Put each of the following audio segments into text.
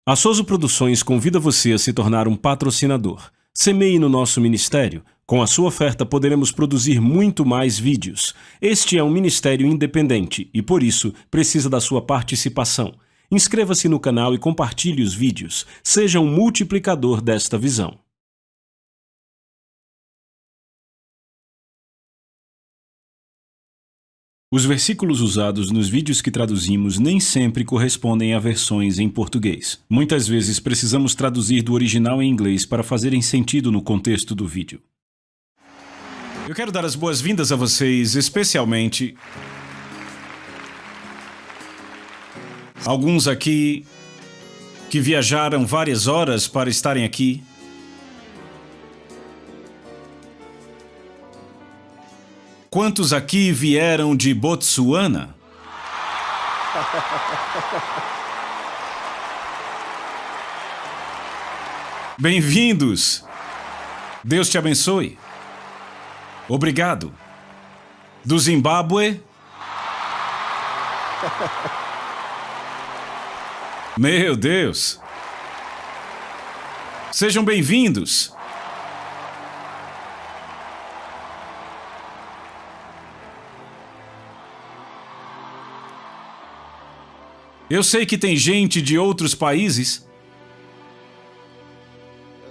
A Souza Produções convida você a se tornar um patrocinador. Semeie no nosso ministério. Com a sua oferta poderemos produzir muito mais vídeos. Este é um ministério independente e, por isso, precisa da sua participação. Inscreva-se no canal e compartilhe os vídeos. Seja um multiplicador desta visão. Os versículos usados nos vídeos que traduzimos nem sempre correspondem a versões em português. Muitas vezes precisamos traduzir do original em inglês para fazerem sentido no contexto do vídeo. Eu quero dar as boas-vindas a vocês, especialmente alguns aqui que viajaram várias horas para estarem aqui. Quantos aqui vieram de Botsuana? Bem-vindos! Deus te abençoe. Obrigado. Do Zimbábue? Meu Deus! Sejam bem-vindos. Eu sei que tem gente de outros países,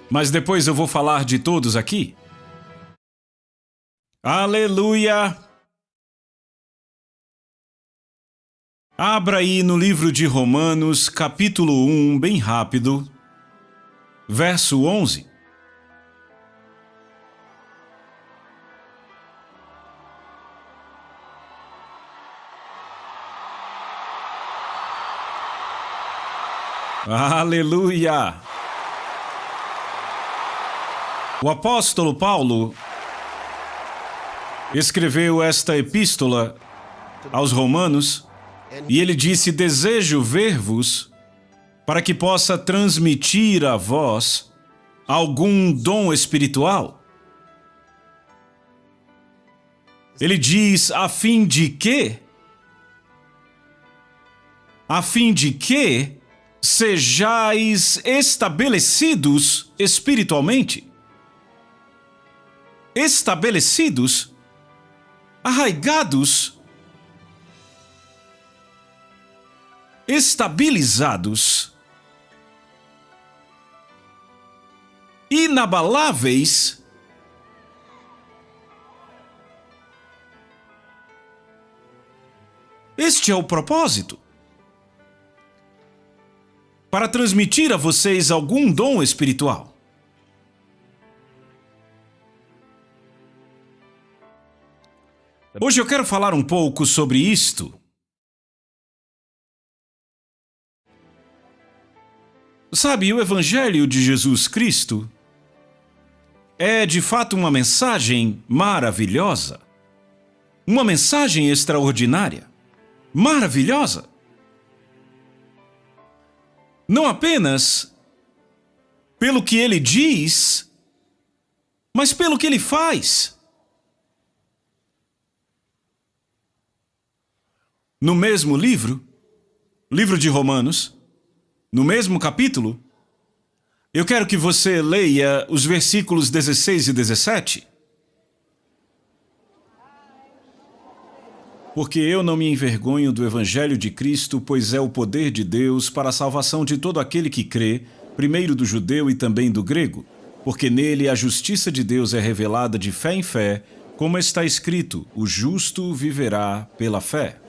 mas depois eu vou falar de todos aqui. Aleluia! Abra aí no livro de Romanos, capítulo 1, bem rápido, verso 11. Aleluia! O apóstolo Paulo escreveu esta epístola aos Romanos e ele disse: desejo ver-vos para que possa transmitir a vós algum dom espiritual. Ele diz: a fim de que? A fim de que sejais estabelecidos espiritualmente. Estabelecidos, arraigados, estabilizados, inabaláveis, este é o propósito. Para transmitir a vocês algum dom espiritual. Hoje eu quero falar um pouco sobre isto. Sabe, o Evangelho de Jesus Cristo é de fato uma mensagem maravilhosa. Uma mensagem extraordinária. Maravilhosa. Não apenas pelo que ele diz, mas pelo que ele faz. No mesmo livro de Romanos, no mesmo capítulo, eu quero que você leia os versículos 16 e 17. Porque eu não me envergonho do Evangelho de Cristo, pois é o poder de Deus para a salvação de todo aquele que crê, primeiro do judeu e também do grego, porque nele a justiça de Deus é revelada de fé em fé, como está escrito: o justo viverá pela fé.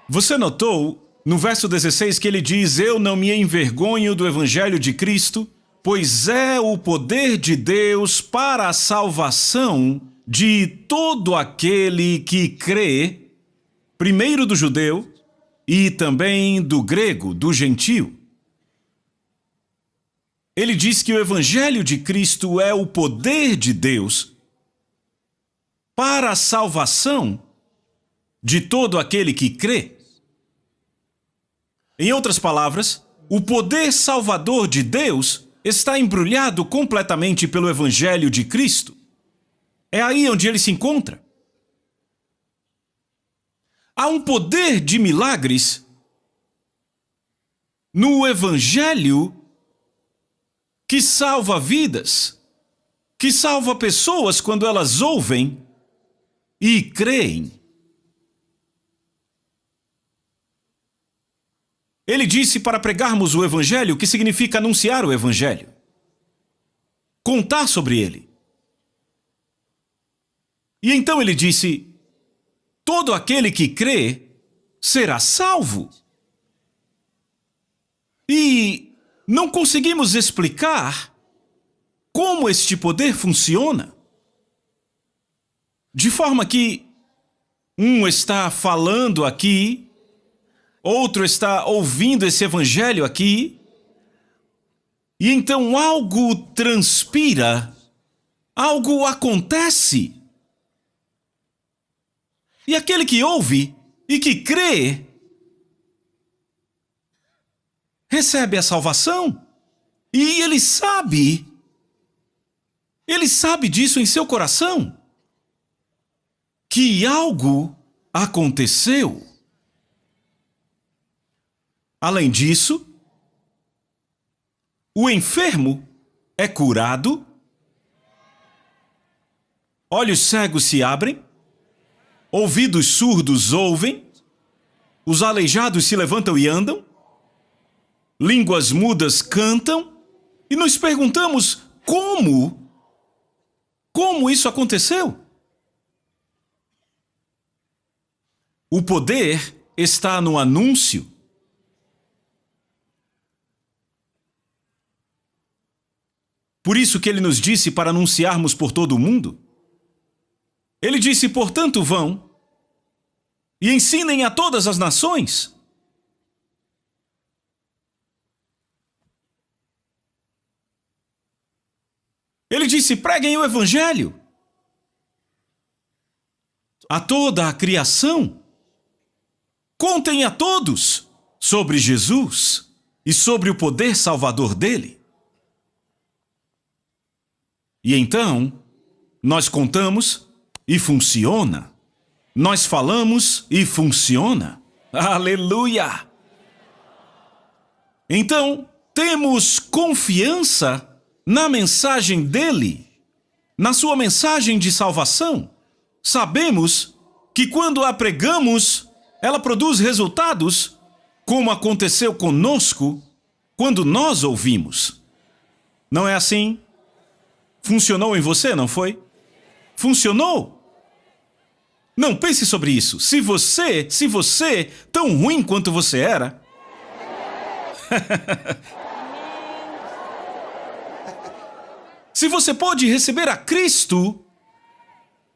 Você notou no verso 16 que ele diz: eu não me envergonho do Evangelho de Cristo, pois é o poder de Deus para a salvação de todo aquele que crê, primeiro do judeu e também do grego, do gentio. Ele diz que o Evangelho de Cristo é o poder de Deus para a salvação de todo aquele que crê. Em outras palavras, o poder salvador de Deus está embrulhado completamente pelo Evangelho de Cristo. É aí onde ele se encontra. Há um poder de milagres no Evangelho que salva vidas, que salva pessoas quando elas ouvem e creem. Ele disse para pregarmos o Evangelho, que significa anunciar o Evangelho, contar sobre ele. E então ele disse: todo aquele que crê será salvo. E não conseguimos explicar como este poder funciona. De forma que um está falando aqui, outro está ouvindo esse evangelho aqui, e então algo transpira, algo acontece. E aquele que ouve e que crê recebe a salvação. E ele sabe disso em seu coração, que algo aconteceu. Além disso, o enfermo é curado, olhos cegos se abrem, ouvidos surdos ouvem, os aleijados se levantam e andam, línguas mudas cantam, e nos perguntamos como isso aconteceu? O poder está no anúncio. Por isso que ele nos disse para anunciarmos por todo o mundo. Ele disse: portanto, vão e ensinem a todas as nações. Ele disse: preguem o Evangelho a toda a criação. Contem a todos sobre Jesus e sobre o poder salvador dele. E então, nós contamos e funciona. Nós falamos e funciona. Aleluia! Então, temos confiança na mensagem dele, na sua mensagem de salvação. Sabemos que quando a pregamos, ela produz resultados, como aconteceu conosco quando nós ouvimos. Não é assim? Funcionou em você, não foi? Funcionou? Não pense sobre isso. Se você, tão ruim quanto você era, se você pode receber a Cristo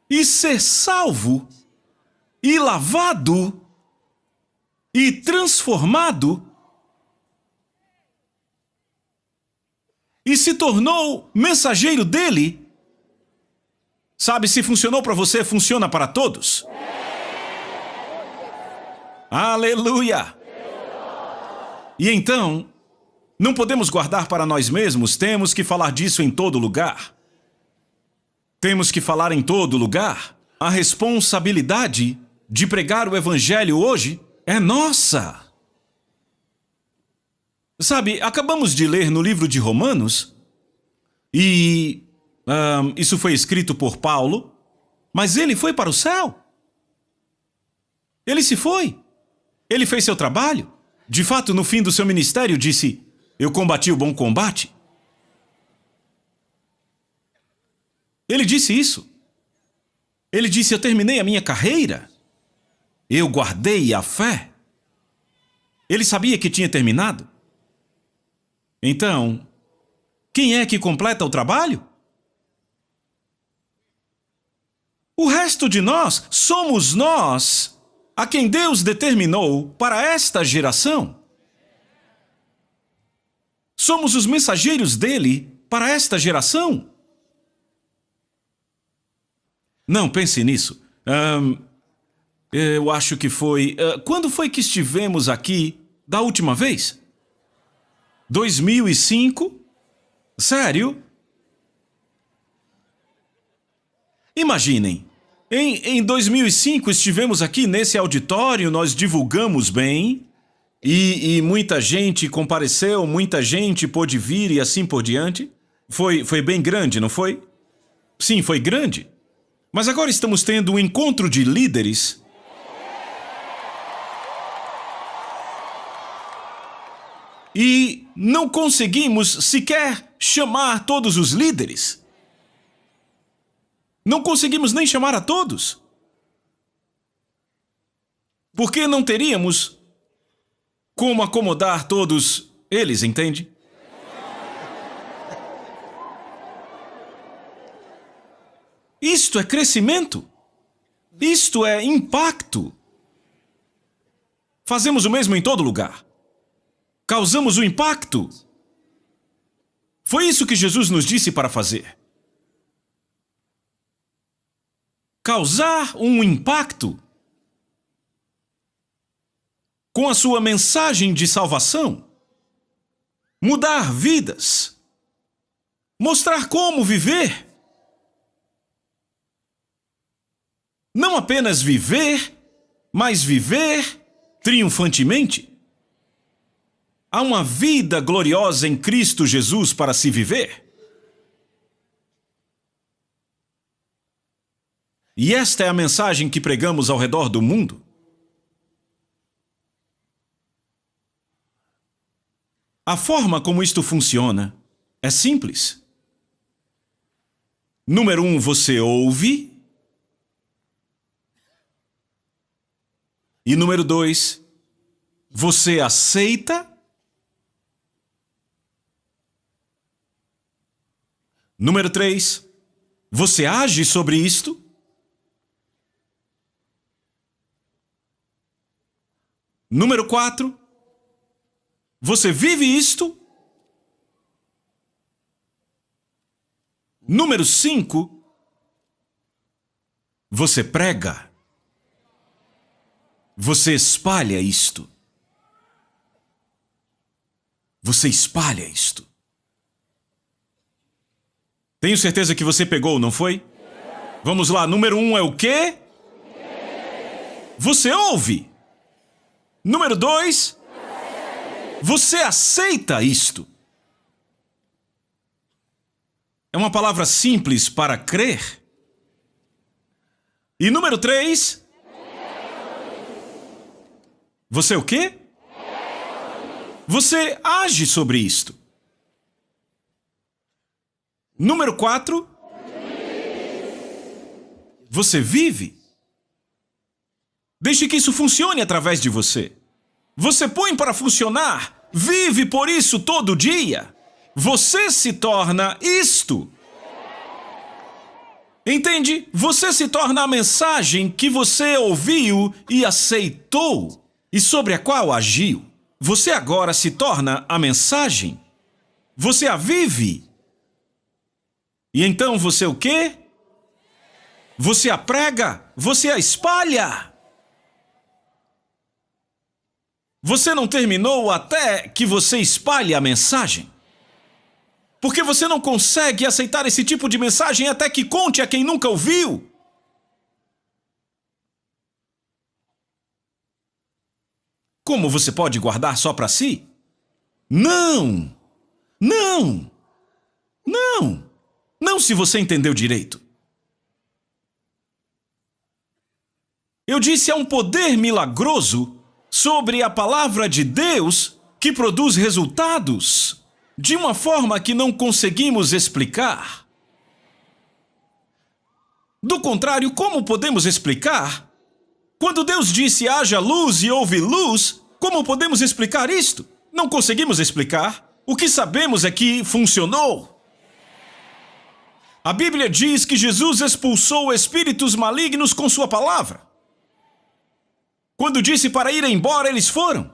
e ser salvo e lavado e transformado e se tornou mensageiro dele, sabe, se funcionou para você, funciona para todos. Aleluia! E então, não podemos guardar para nós mesmos, temos que falar disso em todo lugar. Temos que falar em todo lugar. A responsabilidade de pregar o Evangelho hoje é nossa. Sabe, acabamos de ler no livro de Romanos, e isso foi escrito por Paulo, mas ele foi para o céu. Ele se foi. Ele fez seu trabalho. De fato, no fim do seu ministério, disse: eu combati o bom combate. Ele disse isso. Ele disse: eu terminei a minha carreira. Eu guardei a fé. Ele sabia que tinha terminado. Então, quem é que completa o trabalho? O resto de nós somos nós, a quem Deus determinou para esta geração. Somos os mensageiros dele para esta geração. Não, pense nisso. Eu acho que foi... quando foi que estivemos aqui da última vez? 2005? Sério? Imaginem, Em 2005 estivemos aqui nesse auditório, nós divulgamos bem e muita gente compareceu, muita gente pôde vir e assim por diante. Foi bem grande, não foi? Sim, foi grande. Mas agora estamos tendo um encontro de líderes. E não conseguimos sequer chamar todos os líderes. Não conseguimos nem chamar a todos. Porque não teríamos como acomodar todos eles, entende? Isto é crescimento. Isto é impacto. Fazemos o mesmo em todo lugar. Causamos o impacto. Foi isso que Jesus nos disse para fazer. Causar um impacto com a sua mensagem de salvação. Mudar vidas. Mostrar como viver. Não apenas viver, mas viver triunfantemente. Há uma vida gloriosa em Cristo Jesus para se viver. E esta é a mensagem que pregamos ao redor do mundo. A forma como isto funciona é simples. Número 1, você ouve. E número 2, você aceita. Número 3, você age sobre isto. Número 4, você vive isto. Número 5, você prega. Você espalha isto. Você espalha isto. Tenho certeza que você pegou, não foi? Vamos lá, número 1 é o quê? Você ouve. Número 2, você aceita isto. É uma palavra simples para crer. E número 3, você o quê? Você age sobre isto. Número 4, você vive. Deixe que isso funcione através de você. Você põe para funcionar, vive por isso todo dia. Você se torna isto. Entende? Você se torna a mensagem que você ouviu e aceitou e sobre a qual agiu. Você agora se torna a mensagem. Você a vive. E então você o quê? Você a prega, você a espalha. Você não terminou até que você espalhe a mensagem. Porque você não consegue aceitar esse tipo de mensagem até que conte a quem nunca ouviu. Como você pode guardar só para si? Não! Não! Não! Não se você entendeu direito. Eu disse, há um poder milagroso sobre a palavra de Deus que produz resultados de uma forma que não conseguimos explicar. Do contrário, como podemos explicar? Quando Deus disse haja luz e houve luz, como podemos explicar isto? Não conseguimos explicar. O que sabemos é que funcionou. A Bíblia diz que Jesus expulsou espíritos malignos com sua palavra. Quando disse para ir embora, eles foram.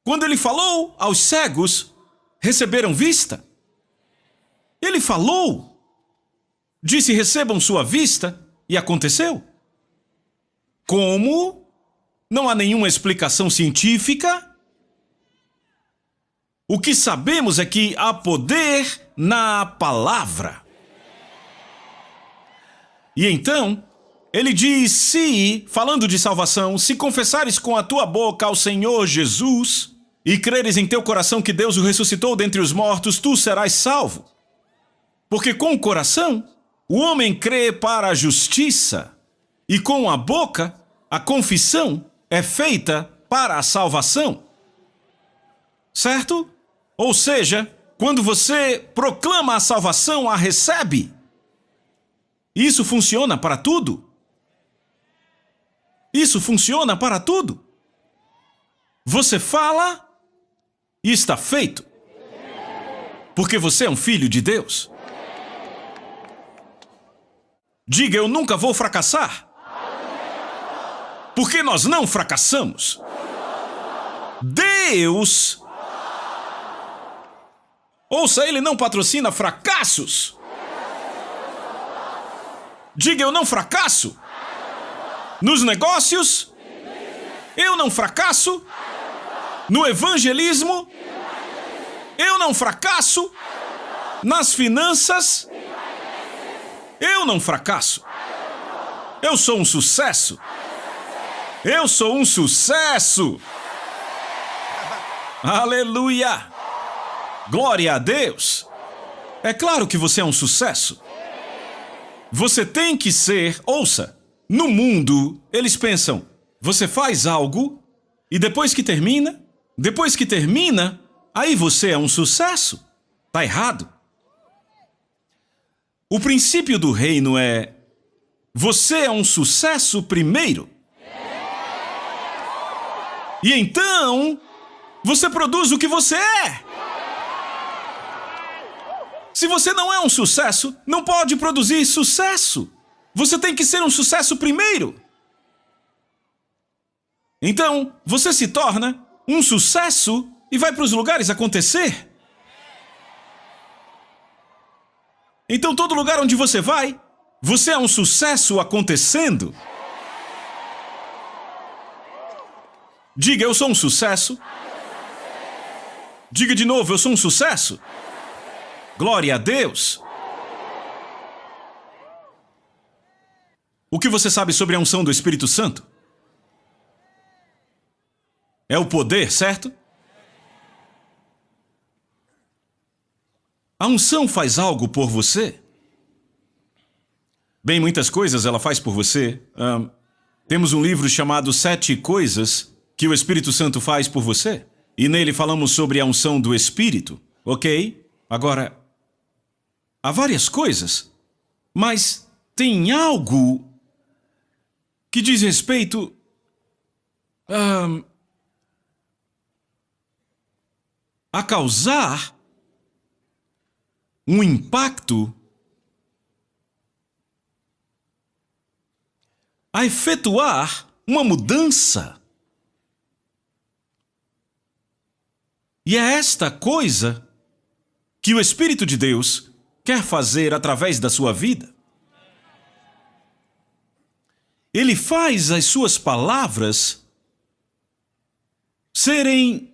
Quando ele falou aos cegos, receberam vista. Ele falou. Disse, recebam sua vista, e aconteceu. Como? Não há nenhuma explicação científica. O que sabemos é que há poder na palavra. E então, ele diz, se, falando de salvação, se confessares com a tua boca ao Senhor Jesus e creres em teu coração que Deus o ressuscitou dentre os mortos, tu serás salvo. Porque com o coração, o homem crê para a justiça, e com a boca, a confissão é feita para a salvação. Certo? Ou seja, quando você proclama a salvação, a recebe. Isso funciona para tudo. Isso funciona para tudo. Você fala e está feito. Porque você é um filho de Deus. Diga, eu nunca vou fracassar. Porque nós não fracassamos. Deus... Ouça, Ele não patrocina fracassos. Diga, eu não fracasso. Nos negócios, eu não fracasso. No evangelismo, eu não fracasso. Nas finanças, eu não fracasso. Eu sou um sucesso. Eu sou um sucesso. Aleluia! Glória a Deus! É claro que você é um sucesso. Você tem que ser, ouça, no mundo, eles pensam, você faz algo e depois que termina, aí você é um sucesso. Tá errado. O princípio do reino é, você é um sucesso primeiro. E então, você produz o que você é. Se você não é um sucesso, não pode produzir sucesso. Você tem que ser um sucesso primeiro. Então, você se torna um sucesso e vai para os lugares acontecer. Então, todo lugar onde você vai, você é um sucesso acontecendo. Diga, eu sou um sucesso. Diga de novo, eu sou um sucesso. Glória a Deus! O que você sabe sobre a unção do Espírito Santo? É o poder, certo? A unção faz algo por você? Bem, muitas coisas ela faz por você. Temos um livro chamado 7 Coisas que o Espírito Santo faz por você. E nele falamos sobre a unção do Espírito, ok? Agora... há várias coisas, mas tem algo que diz respeito a causar um impacto, a efetuar uma mudança. E é esta coisa que o Espírito de Deus quer fazer através da sua vida. Ele faz as suas palavras serem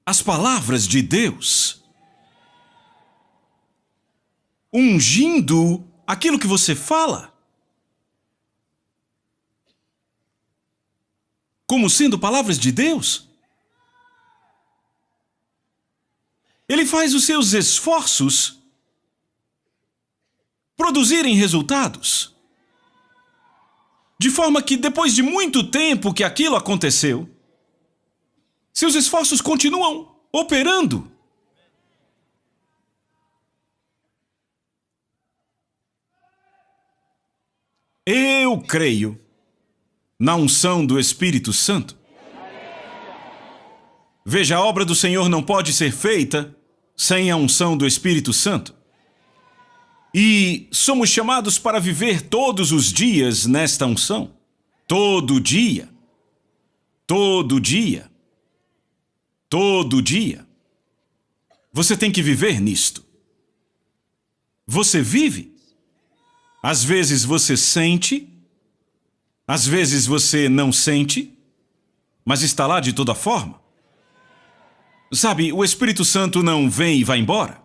as palavras de Deus, ungindo aquilo que você fala, como sendo palavras de Deus. Ele faz os seus esforços produzirem resultados. De forma que depois de muito tempo que aquilo aconteceu, seus esforços continuam operando. Eu creio na unção do Espírito Santo. Veja, a obra do Senhor não pode ser feita sem a unção do Espírito Santo. E somos chamados para viver todos os dias nesta unção. Todo dia. Todo dia. Todo dia. Você tem que viver nisto. Você vive. Às vezes você sente, às vezes você não sente, mas está lá de toda forma. Sabe, o Espírito Santo não vem e vai embora.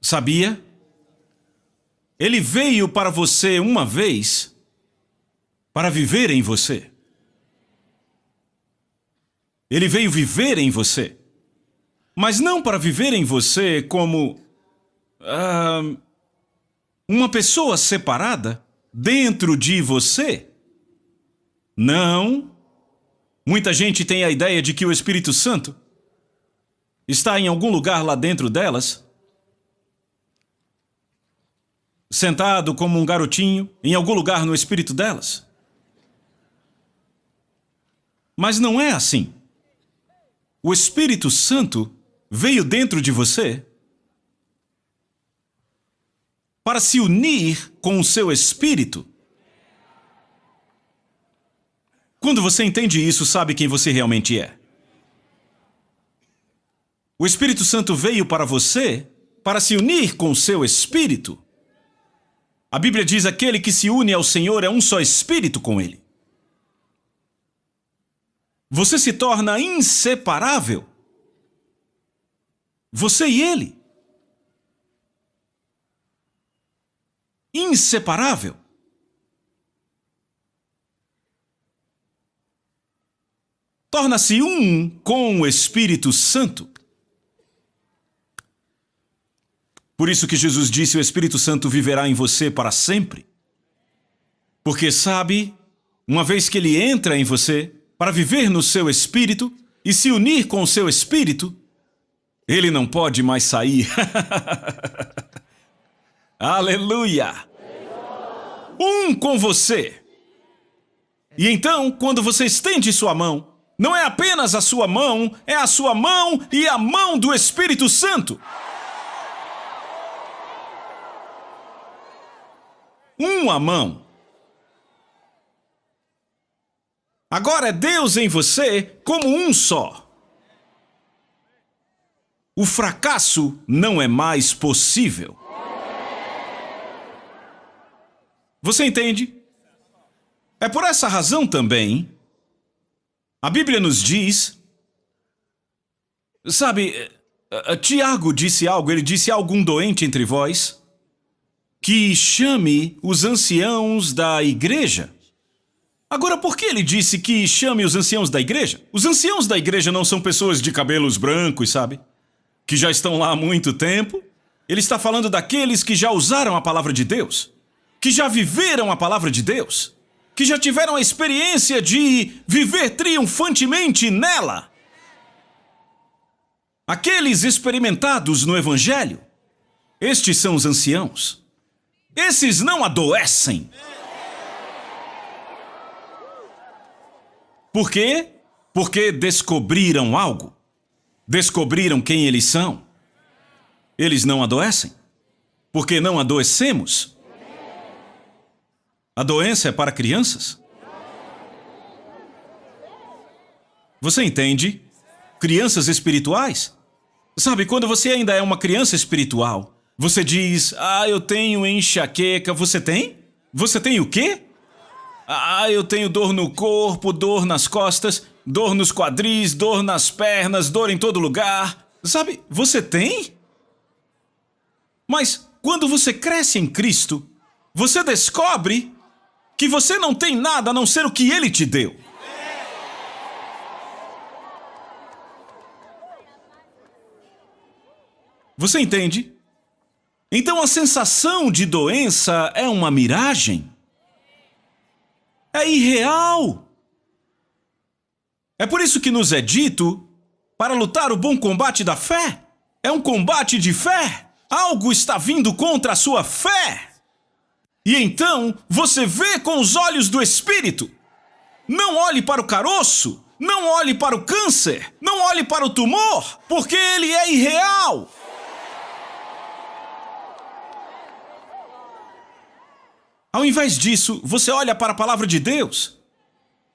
Sabia? Ele veio para você uma vez para viver em você. Ele veio viver em você. Mas não para viver em você como uma pessoa separada dentro de você. Não. Muita gente tem a ideia de que o Espírito Santo está em algum lugar lá dentro delas, sentado como um garotinho em algum lugar no espírito delas. Mas não é assim. O Espírito Santo veio dentro de você para se unir com o seu espírito. Quando você entende isso, sabe quem você realmente é. O Espírito Santo veio para você para se unir com o seu espírito. A Bíblia diz: aquele que se une ao Senhor é um só espírito com Ele. Você se torna inseparável. Você e Ele. Inseparável. Torna-se um com o Espírito Santo. Por isso que Jesus disse: o Espírito Santo viverá em você para sempre. Porque sabe, uma vez que ele entra em você, para viver no seu espírito e se unir com o seu espírito, ele não pode mais sair. Aleluia! Um com você. E então, quando você estende sua mão, não é apenas a sua mão, é a sua mão e a mão do Espírito Santo. Uma mão. Agora é Deus em você como um só. O fracasso não é mais possível. Você entende? É por essa razão também, a Bíblia nos diz, sabe, Tiago disse algo, ele disse: há algum doente entre vós que chame os anciãos da igreja. Agora, por que ele disse que chame os anciãos da igreja? Os anciãos da igreja não são pessoas de cabelos brancos, sabe? Que já estão lá há muito tempo. Ele está falando daqueles que já usaram a palavra de Deus, que já viveram a palavra de Deus, que já tiveram a experiência de viver triunfantemente nela. Aqueles experimentados no Evangelho, estes são os anciãos. Esses não adoecem. Por quê? Porque descobriram algo. Descobriram quem eles são. Eles não adoecem. Porque não adoecemos. A doença é para crianças. Você entende? Crianças espirituais. Sabe, quando você ainda é uma criança espiritual, você diz: eu tenho enxaqueca. Você tem? Você tem o quê? Eu tenho dor no corpo, dor nas costas, dor nos quadris, dor nas pernas, dor em todo lugar. Sabe, você tem? Mas quando você cresce em Cristo, você descobre que você não tem nada a não ser o que Ele te deu. Você entende? Então a sensação de doença é uma miragem. É irreal. É por isso que nos é dito para lutar o bom combate da fé. É um combate de fé. Algo está vindo contra a sua fé. E então você vê com os olhos do Espírito. Não olhe para o caroço. Não olhe para o câncer. Não olhe para o tumor, porque ele é irreal. Ao invés disso, você olha para a palavra de Deus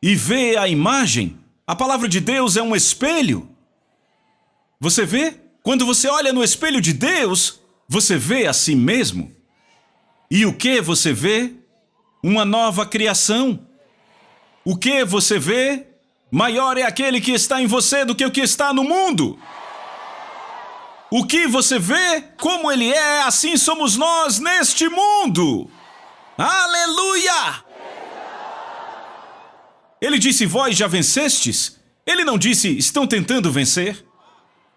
e vê a imagem. A palavra de Deus é um espelho. Você vê? Quando você olha no espelho de Deus, você vê a si mesmo. E o que você vê? Uma nova criação. O que você vê? Maior é aquele que está em você do que o que está no mundo. O que você vê, como ele é, assim somos nós neste mundo. Aleluia! Ele disse, vós já vencestes. Ele não disse, estão tentando vencer.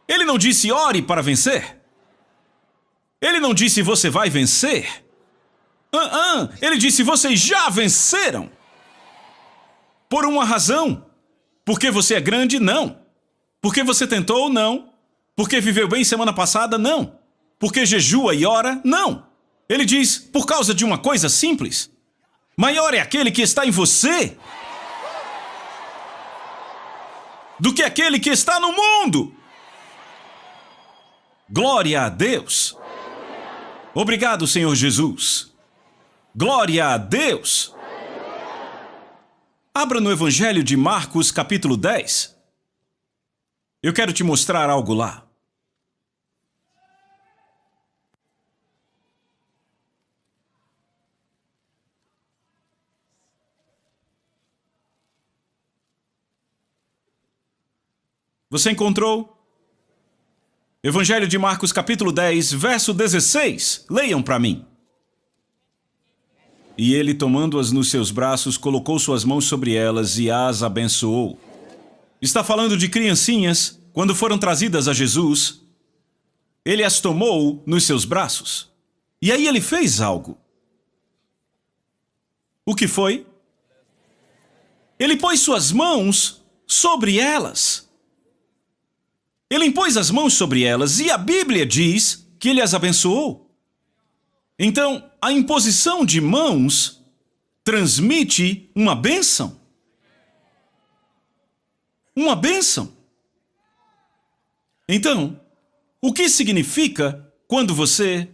Ele não disse, ore para vencer. Ele não disse, você vai vencer. Ele disse, vocês já venceram. Por uma razão. Porque você é grande? Não. Porque você tentou? Não. Porque viveu bem semana passada? Não. Porque jejua e ora? Não. Ele diz, por causa de uma coisa simples. Maior é aquele que está em você do que aquele que está no mundo. Glória a Deus. Obrigado, Senhor Jesus. Glória a Deus. Abra no Evangelho de Marcos, capítulo 10. Eu quero te mostrar algo lá. Você encontrou? Evangelho de Marcos, capítulo 10, verso 16. Leiam para mim. E ele, tomando-as nos seus braços, colocou suas mãos sobre elas e as abençoou. Está falando de criancinhas, quando foram trazidas a Jesus, ele as tomou nos seus braços. E aí ele fez algo. O que foi? Ele pôs suas mãos sobre elas. Ele impôs as mãos sobre elas e a Bíblia diz que ele as abençoou. Então, a imposição de mãos transmite uma bênção. Uma bênção. Então, o que significa quando você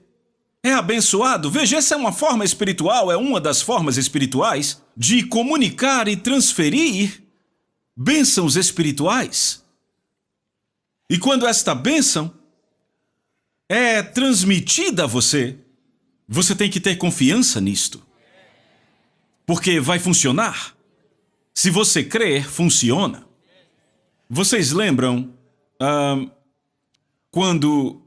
é abençoado? Veja, essa é uma forma espiritual, é uma das formas espirituais de comunicar e transferir bênçãos espirituais. E quando esta bênção é transmitida a você, você tem que ter confiança nisto. Porque vai funcionar. Se você crer, funciona. Vocês lembram quando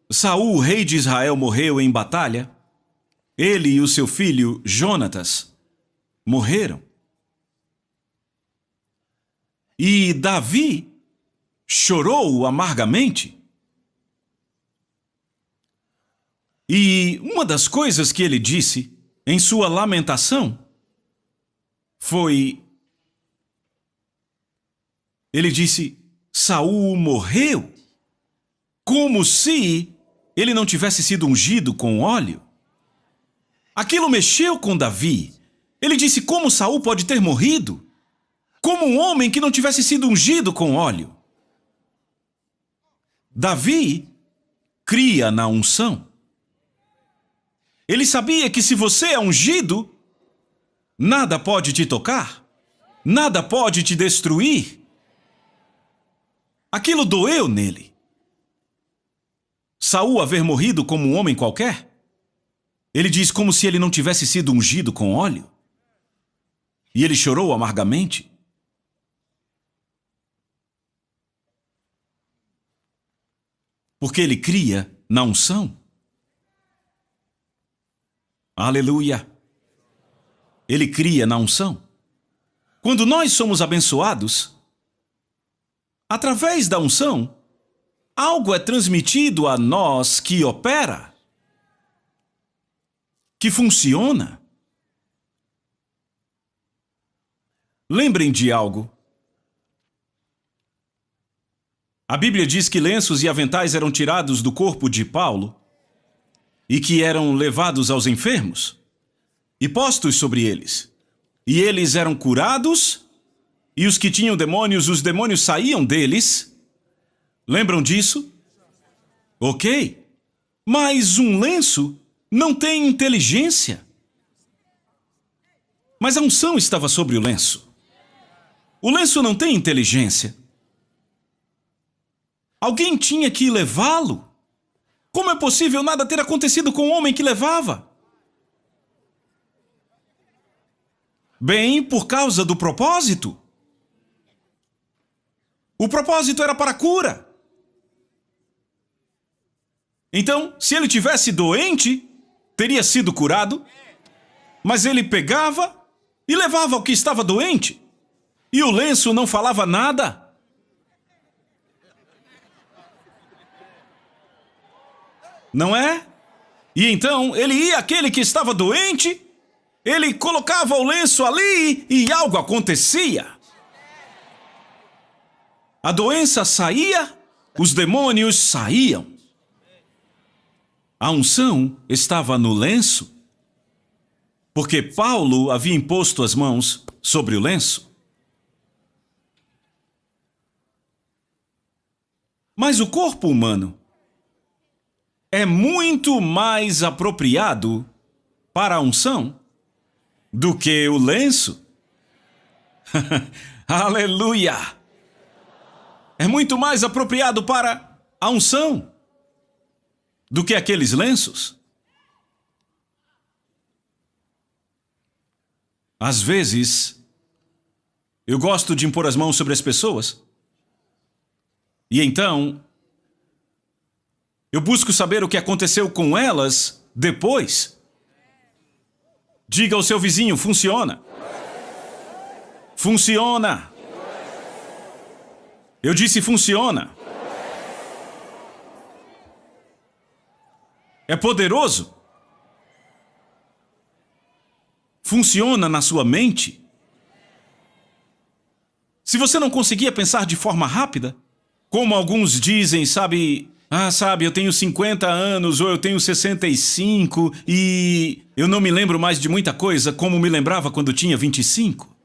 Saul, rei de Israel, morreu em batalha? Ele e o seu filho Jonatas morreram. E Davi chorou amargamente. E uma das coisas que ele disse em sua lamentação foi... Ele disse, Saul morreu, como se ele não tivesse sido ungido com óleo. Aquilo mexeu com Davi. Ele disse, como Saul pode ter morrido? Como um homem que não tivesse sido ungido com óleo. Davi cria na unção. Ele sabia que se você é ungido, nada pode te tocar, nada pode te destruir. Aquilo doeu nele. Saul haver morrido como um homem qualquer? Ele diz como se ele não tivesse sido ungido com óleo. E ele chorou amargamente. Porque ele cria na unção. Aleluia. Ele cria na unção. Quando nós somos abençoados, através da unção, algo é transmitido a nós que opera, que funciona. Lembrem de algo. A Bíblia diz que lenços e aventais eram tirados do corpo de Paulo e que eram levados aos enfermos e postos sobre eles. E eles eram curados e os que tinham demônios, os demônios saíam deles. Lembram disso? Ok. Mas um lenço não tem inteligência. Mas a unção estava sobre o lenço. O lenço não tem inteligência. Alguém tinha que levá-lo. Como é possível nada ter acontecido com o homem que levava? Bem, por causa do propósito. O propósito era para a cura. Então, se ele tivesse doente, teria sido curado, mas ele pegava e levava ao que estava doente. E o lenço não falava nada. Não é? E então, ele ia àquele que estava doente, ele colocava o lenço ali e algo acontecia. A doença saía, os demônios saíam. A unção estava no lenço, porque Paulo havia imposto as mãos sobre o lenço. Mas o corpo humano é muito mais apropriado para a unção do que o lenço. Aleluia! É muito mais apropriado para a unção do que aqueles lenços. Às vezes, eu gosto de impor as mãos sobre as pessoas. E então, eu busco saber o que aconteceu com elas depois. Diga ao seu vizinho, funciona. Funciona. Eu disse funciona. É poderoso. Funciona na sua mente. Se você não conseguia pensar de forma rápida, como alguns dizem, sabe, eu tenho 50 anos ou eu tenho 65 e eu não me lembro mais de muita coisa como me lembrava quando tinha 25.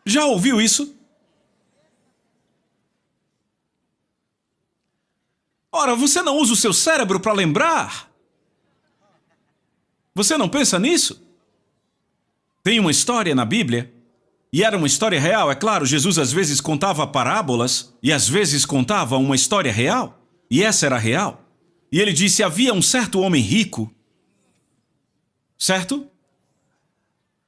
Já ouviu isso? Ora, você não usa o seu cérebro para lembrar? Você não pensa nisso? Tem uma história na Bíblia, e era uma história real, é claro, Jesus às vezes contava parábolas, e às vezes contava uma história real, e essa era real. E ele disse, havia um certo homem rico, certo?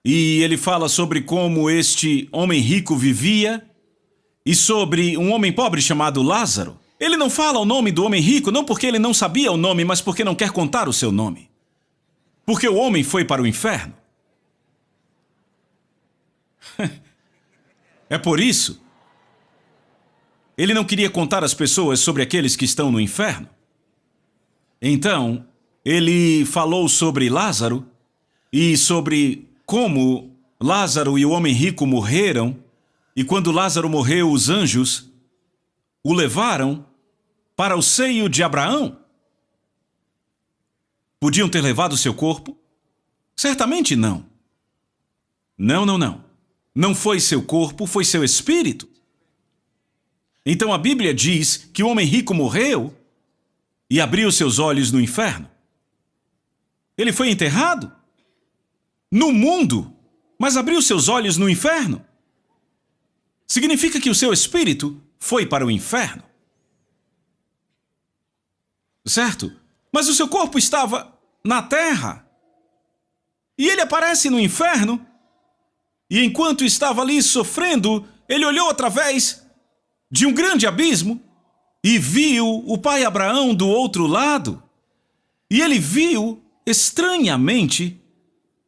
E ele fala sobre como este homem rico vivia, e sobre um homem pobre chamado Lázaro. Ele não fala o nome do homem rico, não porque ele não sabia o nome, mas porque não quer contar o seu nome. Porque o homem foi para o inferno. É por isso. Ele não queria contar às pessoas sobre aqueles que estão no inferno. Então, ele falou sobre Lázaro e sobre como Lázaro e o homem rico morreram, e quando Lázaro morreu, os anjos o levaram para o seio de Abraão. Podiam ter levado seu corpo? Certamente não. Não. Não foi seu corpo, foi seu espírito. Então a Bíblia diz que o homem rico morreu e abriu seus olhos no inferno. Ele foi enterrado no mundo, mas abriu seus olhos no inferno. Significa que o seu espírito foi para o inferno. Certo? Mas o seu corpo estava na terra. E ele aparece no inferno. E enquanto estava ali sofrendo, ele olhou através de um grande abismo e viu o pai Abraão do outro lado. E ele viu, estranhamente,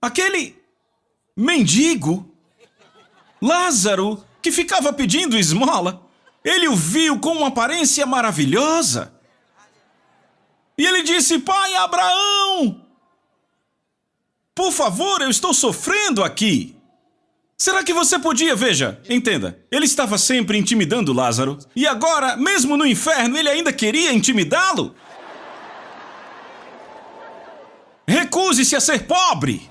aquele mendigo, Lázaro, que ficava pedindo esmola. Ele o viu com uma aparência maravilhosa. E ele disse, pai Abraão, por favor, eu estou sofrendo aqui. Será que você podia, veja, entenda, ele estava sempre intimidando Lázaro, e agora, mesmo no inferno, ele ainda queria intimidá-lo? Recuse-se a ser pobre.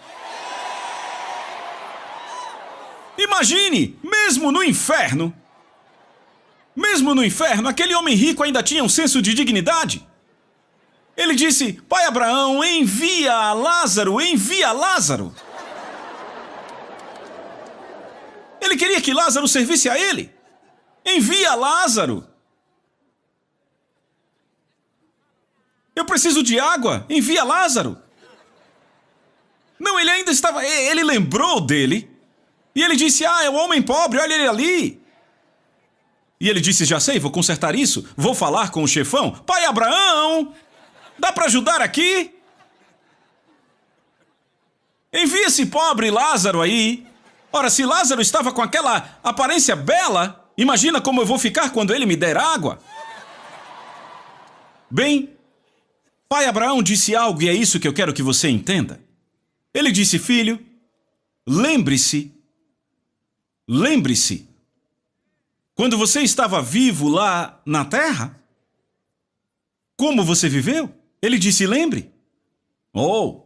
Imagine, mesmo no inferno, aquele homem rico ainda tinha um senso de dignidade. Ele disse, pai Abraão, envia Lázaro. Ele queria que Lázaro servisse a ele. Envia Lázaro. Eu preciso de água. Envia Lázaro. Não, ele ainda estava... Ele lembrou dele. E ele disse, é o homem pobre, olha ele ali. E ele disse, já sei, vou consertar isso. Vou falar com o chefão. Pai Abraão, Dá para ajudar aqui? Envia esse pobre Lázaro aí. Ora, se Lázaro estava com aquela aparência bela, imagina como eu vou ficar quando ele me der água. Bem, pai Abraão disse algo e é isso que eu quero que você entenda. Ele disse: filho, lembre-se, quando você estava vivo lá na terra, como você viveu? Ele disse: lembre. Oh,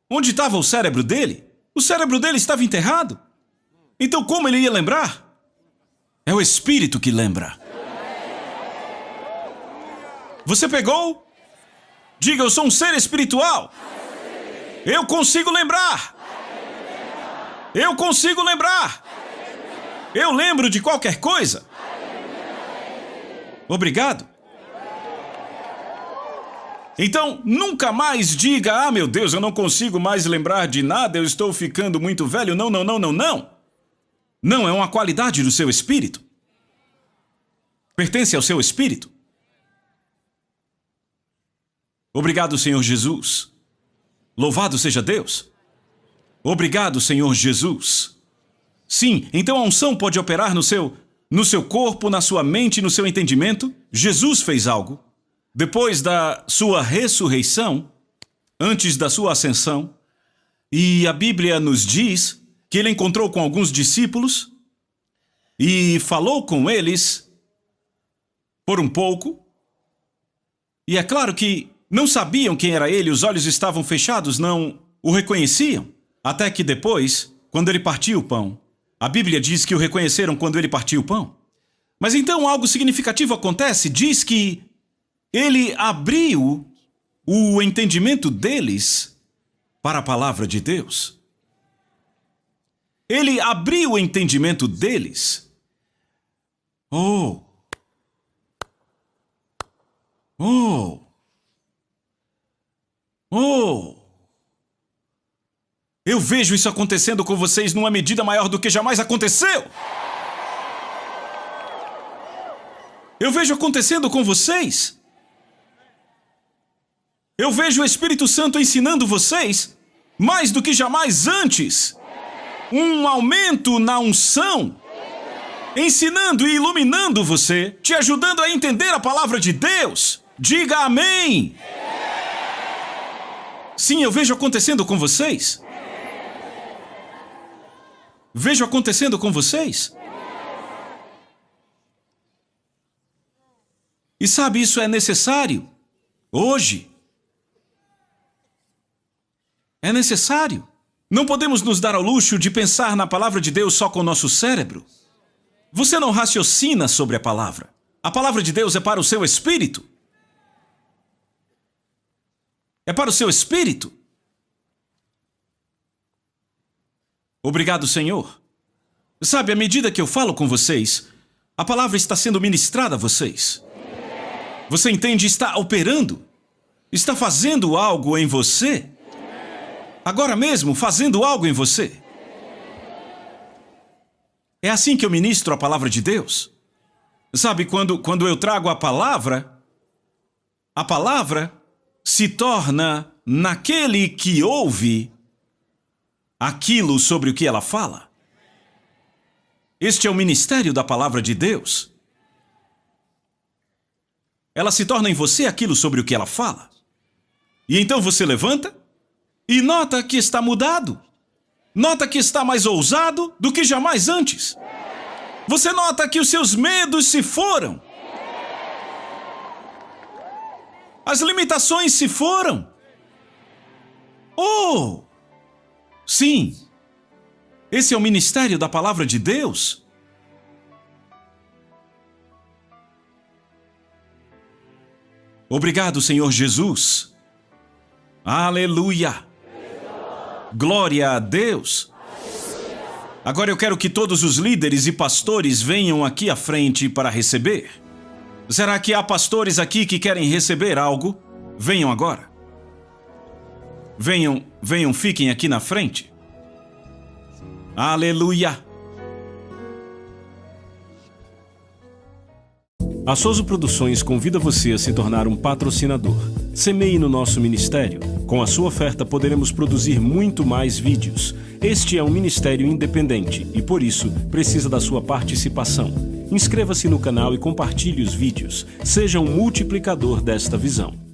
onde estava o cérebro dele? O cérebro dele estava enterrado. Então como ele ia lembrar? É o Espírito que lembra. Você pegou? Diga: eu sou um ser espiritual. Eu consigo lembrar. Eu consigo lembrar. Eu lembro de qualquer coisa. Obrigado. Então, nunca mais diga: ah, meu Deus, eu não consigo mais lembrar de nada, eu estou ficando muito velho. Não, não, não, não, não. Não, é uma qualidade do seu espírito. Pertence ao seu espírito. Obrigado, Senhor Jesus. Louvado seja Deus. Obrigado, Senhor Jesus. Sim, então a unção pode operar no seu corpo, na sua mente, no seu entendimento. Jesus fez algo. Depois da sua ressurreição, antes da sua ascensão, e a Bíblia nos diz que ele encontrou com alguns discípulos e falou com eles por um pouco. E é claro que não sabiam quem era ele, os olhos estavam fechados, não o reconheciam. Até que depois, quando ele partiu o pão, a Bíblia diz que o reconheceram quando ele partiu o pão. Mas então algo significativo acontece, diz que ele abriu o entendimento deles para a palavra de Deus. Ele abriu o entendimento deles. Oh! Eu vejo isso acontecendo com vocês numa medida maior do que jamais aconteceu. Eu vejo acontecendo com vocês. Eu vejo o Espírito Santo ensinando vocês mais do que jamais antes. Um aumento na unção, ensinando e iluminando você, te ajudando a entender a palavra de Deus. Diga amém. Sim, eu vejo acontecendo com vocês. Vejo acontecendo com vocês. E sabe, isso é necessário. Hoje. É necessário. Não podemos nos dar ao luxo de pensar na palavra de Deus só com o nosso cérebro. Você não raciocina sobre a palavra. A palavra de Deus é para o seu espírito. É para o seu espírito. Obrigado, Senhor. Sabe, à medida que eu falo com vocês, a palavra está sendo ministrada a vocês. Você entende? Está operando. Está fazendo algo em você. Agora mesmo, fazendo algo em você. É assim que eu ministro a palavra de Deus. Sabe, quando eu trago a palavra se torna naquele que ouve aquilo sobre o que ela fala. Este é o ministério da palavra de Deus. Ela se torna em você aquilo sobre o que ela fala. E então você levanta e nota que está mudado. Nota que está mais ousado do que jamais antes. Você nota que os seus medos se foram. As limitações se foram. Oh! Sim. Esse é o ministério da palavra de Deus. Obrigado, Senhor Jesus. Aleluia. Glória a Deus. Agora eu quero que todos os líderes e pastores venham aqui à frente para receber. Será que há pastores aqui que querem receber algo? Venham agora. Venham, fiquem aqui na frente. Aleluia. A Souza Produções convida você a se tornar um patrocinador. Semeie no nosso ministério. Com a sua oferta poderemos produzir muito mais vídeos. Este é um ministério independente e, por isso, precisa da sua participação. Inscreva-se no canal e compartilhe os vídeos. Seja um multiplicador desta visão.